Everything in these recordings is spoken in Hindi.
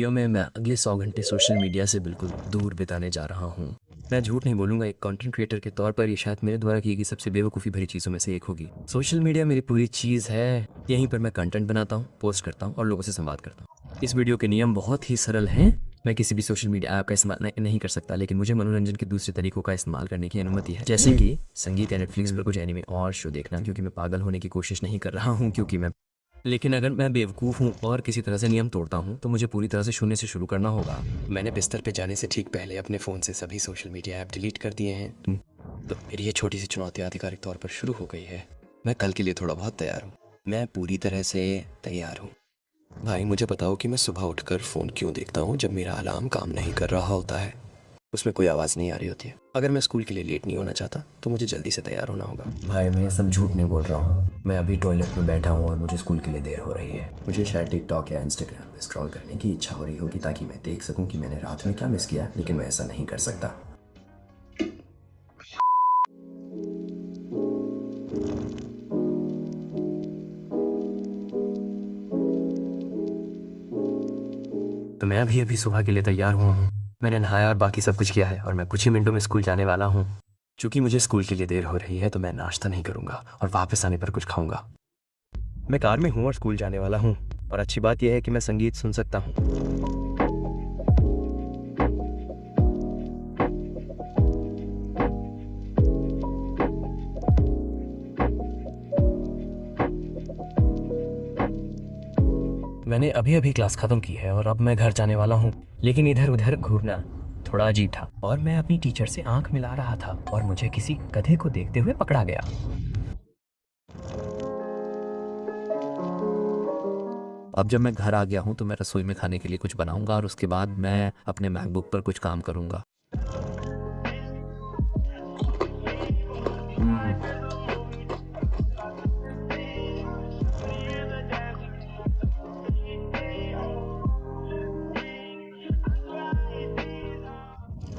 वीडियो में मैं अगले 100 घंटे सोशल मीडिया से बिल्कुल दूर बिताने जा रहा हूँ। मैं झूठ नहीं बोलूँगा, एक कंटेंट क्रिएटर के तौर पर ये शायद मेरे द्वारा की गई सबसे बेवकूफ़ी भरी चीज़ों में से एक होगी। सोशल मीडिया मेरी पूरी चीज़ है। यहीं पर मैं कंटेंट बनाता हूँ, पोस्ट करता हूँ और लोगों से संवाद करता हूँ। इस वीडियो के नियम बहुत ही सरल हैं। मैं किसी भी सोशल मीडिया ऐप का इस्तेमाल नहीं कर सकता, लेकिन मुझे मनोरंजन के दूसरे तरीकों का इस्तेमाल करने की अनुमति है, जैसे कि संगीत या नेटफ्लिक्स पर कुछ एनिमे और शो देखना, क्योंकि मैं पागल होने की कोशिश नहीं कर रहा हूँ क्योंकि मैं लेकिन अगर मैं बेवकूफ़ हूँ और किसी तरह से नियम तोड़ता हूँ तो मुझे पूरी तरह से शून्य से शुरू करना होगा। मैंने बिस्तर पे जाने से ठीक पहले अपने फ़ोन से सभी सोशल मीडिया ऐप डिलीट कर दिए हैं। तो मेरी ये छोटी सी चुनौती आधिकारिक तौर पर शुरू हो गई है। मैं कल के लिए थोड़ा बहुत तैयार हूँ। मैं पूरी तरह से तैयार हूँ। भाई मुझे बताओ कि मैं सुबह उठकर फ़ोन क्यों देखता हूँ जब मेरा अलार्म काम नहीं कर रहा होता है। उसमें कोई आवाज़ नहीं आ रही होती है। अगर मैं स्कूल के लिए लेट नहीं होना चाहता तो मुझे जल्दी से तैयार होना होगा। भाई मैं ये सब झूठ नहीं बोल रहा हूँ। मैं अभी टॉयलेट में बैठा हूँ और मुझे स्कूल के लिए देर हो रही है। मुझे शायद टिकटॉक या इंस्टाग्राम पे स्क्रॉल करने की इच्छा हो रही होगी ताकि मैं देख सकूँ कि मैंने रात में क्या मिस किया, लेकिन मैं ऐसा नहीं कर सकता। तो मैं अभी अभी सुबह के लिए तैयार हुआ हूँ। मैंने नहाया और बाकी सब कुछ किया है और मैं कुछ ही मिनटों में स्कूल जाने वाला हूँ। चूँकि मुझे स्कूल के लिए देर हो रही है तो मैं नाश्ता नहीं करूँगा और वापस आने पर कुछ खाऊँगा। मैं कार में हूँ और स्कूल जाने वाला हूँ और अच्छी बात यह है कि मैं संगीत सुन सकता हूँ। मैंने अभी अभी क्लास ख़त्म की है और अब मैं घर जाने वाला हूँ, लेकिन इधर उधर घूरना थोड़ा अजीब था और मैं अपनी टीचर से आंख मिला रहा था और मुझे किसी गधे को देखते हुए पकड़ा गया। अब जब मैं घर आ गया हूँ तो मैं रसोई में खाने के लिए कुछ बनाऊंगा और उसके बाद मैं अपने मैकबुक पर कुछ काम करूंगा।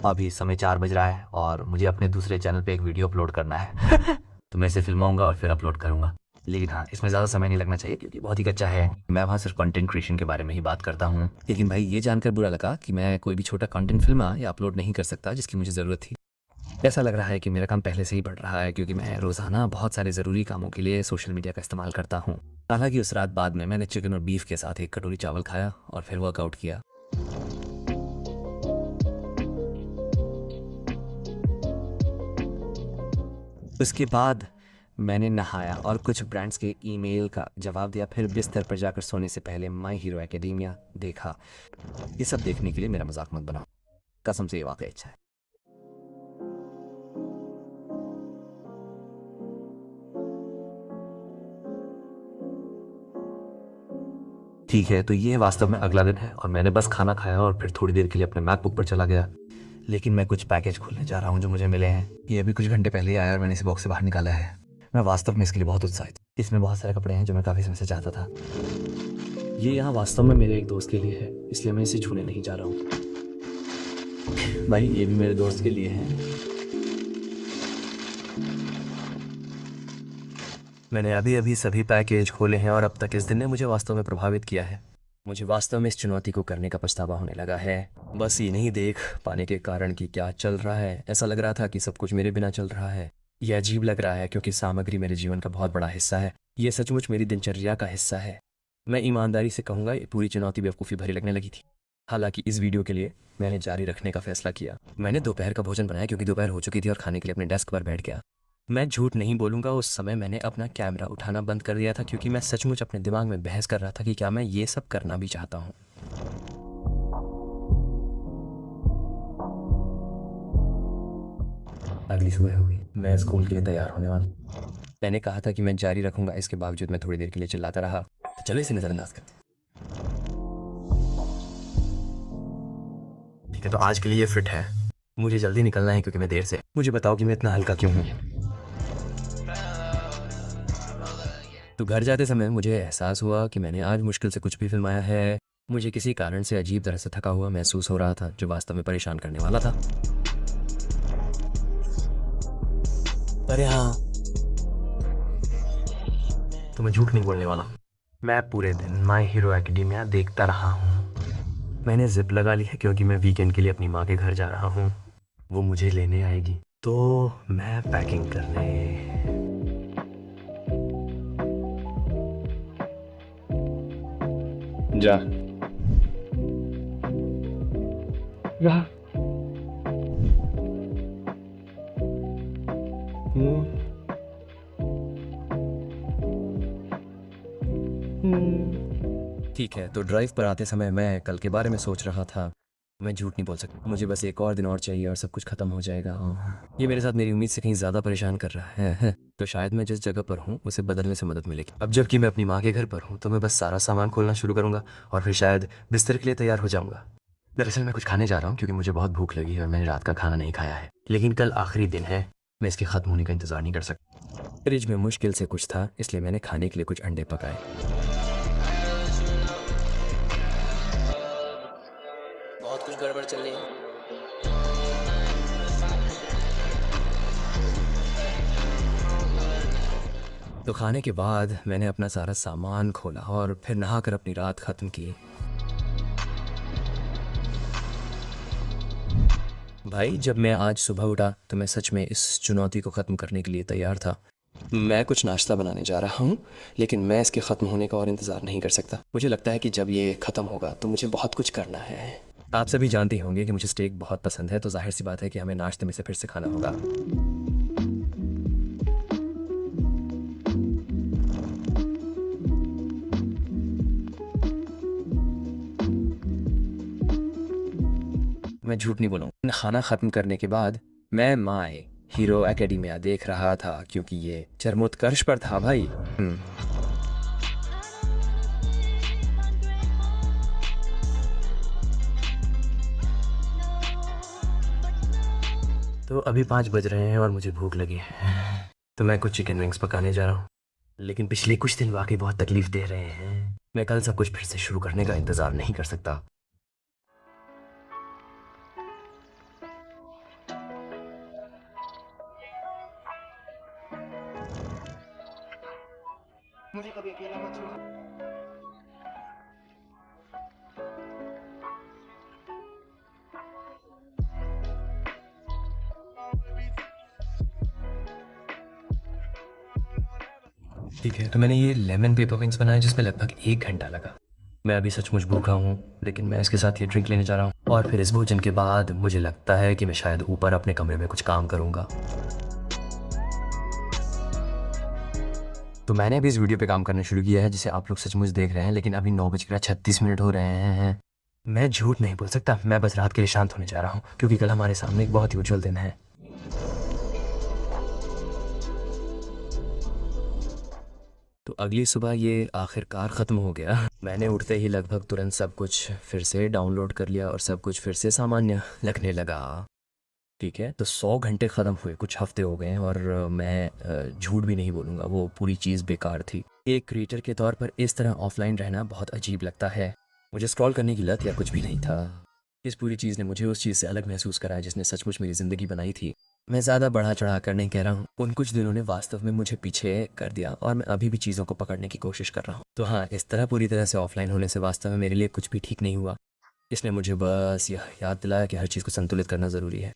अभी समय 4 बज रहा है और मुझे अपने दूसरे चैनल पे एक वीडियो अपलोड करना है। तो मैं इसे फिल्माऊंगा और फिर अपलोड करूंगा। लेकिन हाँ, इसमें ज़्यादा समय नहीं लगना चाहिए क्योंकि बहुत ही कच्चा है। मैं वहाँ सिर्फ कंटेंट क्रिएशन के बारे में ही बात करता हूँ। लेकिन भाई ये जानकर बुरा लगा कि मैं कोई भी छोटा कंटेंट फिल्मा या अपलोड नहीं कर सकता जिसकी मुझे ज़रूरत थी। ऐसा लग रहा है कि मेरा काम पहले से ही बढ़ रहा है क्योंकि मैं रोज़ाना बहुत सारे ज़रूरी कामों के लिए सोशल मीडिया का इस्तेमाल करता हूँ। हालांकि उस रात बाद में मैंने चिकन और बीफ के साथ एक कटोरी चावल खाया और फिर वर्कआउट किया। उसके बाद मैंने नहाया और कुछ ब्रांड्स के ईमेल का जवाब दिया, फिर बिस्तर पर जाकर सोने से पहले माई हीरो एकेडेमिया देखा। ये सब देखने के लिए मेरा मजाक मत बनाओ, कसम से ये वाकई अच्छा है। ठीक है, तो ये वास्तव में अगला दिन है और मैंने बस खाना खाया और फिर थोड़ी देर के लिए अपने मैकबुक पर चला गया। लेकिन मैं कुछ पैकेज खोलने जा रहा हूँ जो मुझे मिले हैं। ये अभी कुछ घंटे पहले ही आया और मैंने इसे बॉक्स से बाहर निकाला है। मैं वास्तव में इसके लिए बहुत उत्साहित। इसमें बहुत सारे कपड़े हैं जो मैं काफ़ी समय से चाहता था। ये यहाँ वास्तव में मेरे एक दोस्त के लिए है, इसलिए मैं इसे छूने नहीं जा रहा हूँ। भाई ये भी मेरे दोस्त के लिए है। मैंने अभी अभी सभी पैकेज खोले हैं और अब तक इस दिन ने मुझे वास्तव में प्रभावित किया है। मुझे वास्तव में इस चुनौती को करने का पछतावा होने लगा है। बस ये नहीं देख पाने के कारण कि क्या चल रहा है, ऐसा लग रहा था कि सब कुछ मेरे बिना चल रहा है। यह अजीब लग रहा है क्योंकि सामग्री मेरे जीवन का बहुत बड़ा हिस्सा है। ये सचमुच मेरी दिनचर्या का हिस्सा है। मैं ईमानदारी से कहूँगा ये पूरी चुनौती बेवकूफ़ी भरी लगने लगी थी। हालांकि इस वीडियो के लिए मैंने जारी रखने का फैसला किया। मैंने दोपहर का भोजन बनाया क्योंकि दोपहर हो चुकी थी और खाने के लिए अपने डेस्क पर बैठ गया। मैं झूठ नहीं बोलूँगा, उस समय मैंने अपना कैमरा उठाना बंद कर दिया था क्योंकि मैं सचमुच अपने दिमाग में बहस कर रहा था कि क्या मैं ये सब करना भी चाहता हूँ। अगली सुबह हुई, मैं स्कूल के लिए तैयार होने वाला। मैंने कहा था कि मैं जारी रखूंगा, इसके बावजूद मैं थोड़ी देर के लिए चिल्लाता रहा। तो चलो इसे नज़रअंदाज करते हैं। ठीक है, तो आज के लिए ये फिट है। मुझे जल्दी निकलना है क्योंकि मैं देर से। मुझे बताओ कि मैं इतना हल्का क्यों हूँ। तो घर जाते समय मुझे एहसास हुआ कि मैंने आज मुश्किल से कुछ भी फिल्माया है। मुझे किसी कारण से अजीब तरह से थका हुआ महसूस हो रहा था जो वास्तव में परेशान करने वाला था। अरे हाँ, तो मैं झूठ नहीं बोलने वाला। मैं पूरे दिन माई हीरो एकेडेमिया देखता रहा हूँ। मैंने जिप लगा ली है क्योंकि मैं वीकेंड के लिए अपनी माँ के घर जा रहा हूँ। वो मुझे लेने आएगी, तो मैं पैकिंग करने जा रहा हूँ। ठीक है, तो ड्राइव पर आते समय मैं कल के बारे में सोच रहा था। मैं झूठ नहीं बोल सकता, मुझे बस एक और दिन और चाहिए और सब कुछ खत्म हो जाएगा। ये मेरे साथ मेरी उम्मीद से कहीं ज़्यादा परेशान कर रहा है। तो शायद मैं जिस जगह पर हूँ उसे बदलने से मदद मिलेगी। अब जबकि मैं अपनी माँ के घर पर हूँ तो मैं बस सारा सामान खोलना शुरू करूँगा और फिर शायद बिस्तर के लिए तैयार हो जाऊँगा। दरअसल मैं कुछ खाने जा रहा हूँ क्योंकि मुझे बहुत भूख लगी है और मैंने रात का खाना नहीं खाया है, लेकिन कल आखिरी दिन है, मैं इसके ख़त्म होने का इंतज़ार नहीं कर सकता। फ्रिज में मुश्किल से कुछ था, इसलिए मैंने खाने के लिए कुछ अंडे पकाए। बहुत कुछ गड़बड़ चल रही है। तो खाने के बाद मैंने अपना सारा सामान खोला और फिर नहाकर अपनी रात ख़त्म की। भाई, जब मैं आज सुबह उठा तो मैं सच में इस चुनौती को ख़त्म करने के लिए तैयार था। मैं कुछ नाश्ता बनाने जा रहा हूँ, लेकिन मैं इसके ख़त्म होने का और इंतज़ार नहीं कर सकता। मुझे लगता है कि जब ये ख़त्म होगा तो मुझे बहुत कुछ करना है। आप सभी जानते ही होंगे कि मुझे स्टेक बहुत पसंद है, तो जाहिर सी बात है कि हमें नाश्ते में से फिर से खाना होगा। मैं झूठ नहीं बोलूँगा, खाना ख़त्म करने के बाद मैं माय हीरो एकेडमिया देख रहा था क्योंकि ये चरमोत्कर्ष पर था भाई। तो अभी 5 बज रहे हैं और मुझे भूख लगी है, तो मैं कुछ चिकन विंग्स पकाने जा रहा हूँ। लेकिन पिछले कुछ दिन वाकई बहुत तकलीफ दे रहे हैं। मैं कल सब कुछ फिर से शुरू करने का इंतज़ार नहीं कर सकता। मुझे कभी अकेला मत छोड़ना। ठीक है, तो मैंने ये लेमन पेपर विंग्स बनाए जिसमें लगभग 1 घंटा लगा। मैं अभी सचमुच भूखा हूँ, लेकिन मैं इसके साथ ये ड्रिंक लेने जा रहा हूँ और फिर इस भोजन के बाद मुझे लगता है कि मैं शायद ऊपर अपने कमरे में कुछ काम करूँगा। तो मैंने अभी इस वीडियो पे काम करना शुरू किया है जिसे आप लोग सचमुच देख रहे हैं, लेकिन अभी 9:36 हो रहे हैं। मैं झूठ नहीं बोल सकता, मैं बस रात के लिए शांत होने जा रहा हूँ क्योंकि कल हमारे सामने एक बहुत ही उज्जवल दिन है। तो अगली सुबह ये आखिरकार ख़त्म हो गया। मैंने उठते ही लगभग तुरंत सब कुछ फिर से डाउनलोड कर लिया और सब कुछ फिर से सामान्य लगने लगा। ठीक है, तो 100 घंटे ख़त्म हुए, कुछ हफ्ते हो गए हैं और मैं झूठ भी नहीं बोलूँगा, वो पूरी चीज़ बेकार थी। एक क्रिएटर के तौर पर इस तरह ऑफलाइन रहना बहुत अजीब लगता है। मुझे स्क्रॉल करने की लत या कुछ भी नहीं था। इस पूरी चीज़ ने मुझे उस चीज़ से अलग महसूस कराया जिसने सचमुच मेरी ज़िंदगी बनाई थी। मैं ज़्यादा बढ़ा चढ़ा कर नहीं कह रहा हूँ, उन कुछ दिनों ने वास्तव में मुझे पीछे कर दिया और मैं अभी भी चीज़ों को पकड़ने की कोशिश कर रहा हूँ। तो हाँ, इस तरह पूरी तरह से ऑफलाइन होने से वास्तव में मेरे लिए कुछ भी ठीक नहीं हुआ। इसने मुझे बस यह याद दिलाया कि हर चीज़ को संतुलित करना ज़रूरी है।